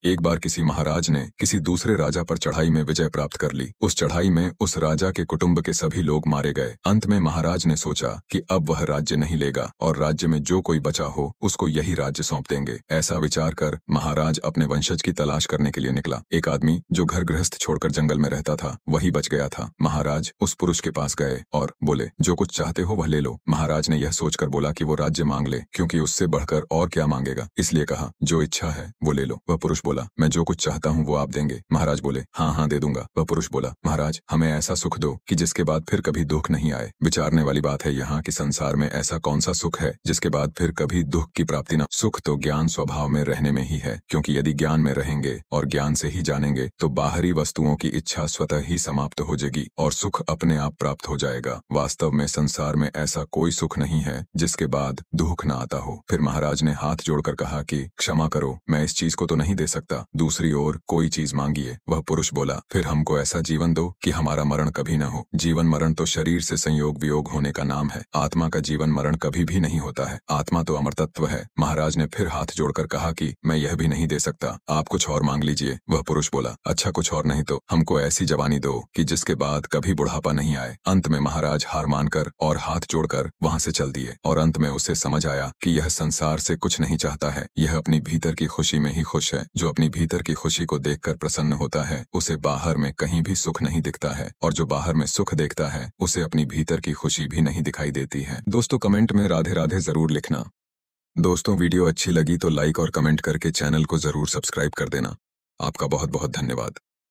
एक बार किसी महाराज ने किसी दूसरे राजा पर चढ़ाई में विजय प्राप्त कर ली। उस चढ़ाई में उस राजा के कुटुंब के सभी लोग मारे गए। अंत में महाराज ने सोचा कि अब वह राज्य नहीं लेगा और राज्य में जो कोई बचा हो उसको यही राज्य सौंप देंगे। ऐसा विचार कर महाराज अपने वंशज की तलाश करने के लिए निकला। एक आदमी जो घर गृहस्थ छोड़कर जंगल में रहता था वही बच गया था। महाराज उस पुरुष के पास गए और बोले, जो कुछ चाहते हो वह ले लो। महाराज ने यह सोचकर बोला कि वो राज्य मांग ले, क्योंकि उससे बढ़कर और क्या मांगेगा, इसलिए कहा, जो इच्छा है वो ले लो। वह पुरुष बोला, मैं जो कुछ चाहता हूँ वो आप देंगे। महाराज बोले, हाँ हाँ दे दूंगा। वह पुरुष बोला, महाराज हमें ऐसा सुख दो कि जिसके बाद फिर कभी दुख नहीं आए। विचारने वाली बात है यहाँ कि संसार में ऐसा कौन सा सुख है जिसके बाद फिर कभी दुख की प्राप्ति न। सुख तो ज्ञान स्वभाव में रहने में ही है, क्योंकि यदि ज्ञान में रहेंगे और ज्ञान से ही जानेंगे तो बाहरी वस्तुओं की इच्छा स्वतः ही समाप्त हो जाएगी और सुख अपने आप प्राप्त हो जाएगा। वास्तव में संसार में ऐसा कोई सुख नहीं है जिसके बाद दुख न आता हो। फिर महाराज ने हाथ जोड़कर कहा कि क्षमा करो, मैं इस चीज को तो नहीं दे सकता, दूसरी ओर कोई चीज मांगिए। वह पुरुष बोला, फिर हमको ऐसा जीवन दो कि हमारा मरण कभी न हो। जीवन मरण तो शरीर से संयोग वियोग होने का नाम है, आत्मा का जीवन मरण कभी भी नहीं होता है। आत्मा तो अमर तत्व है। महाराज ने फिर हाथ जोड़कर कहा कि मैं यह भी नहीं दे सकता, आप कुछ और मांग लीजिए। वह पुरुष बोला, अच्छा कुछ और नहीं तो हमको ऐसी जवानी दो कि जिसके बाद कभी बुढ़ापा नहीं आए। अंत में महाराज हार मानकर और हाथ जोड़कर वहां से चल दिए और अंत में उसे समझ आया कि यह संसार से कुछ नहीं चाहता है, यह अपनी भीतर की खुशी में ही खुश है। जो अपनी भीतर की खुशी को देखकर प्रसन्न होता है उसे बाहर में कहीं भी सुख नहीं दिखता है, और जो बाहर में सुख देखता है उसे अपनी भीतर की खुशी भी नहीं दिखाई देती है। दोस्तों कमेंट में राधे राधे जरूर लिखना। दोस्तों वीडियो अच्छी लगी तो लाइक और कमेंट करके चैनल को जरूर सब्सक्राइब कर देना। आपका बहुत बहुत धन्यवाद।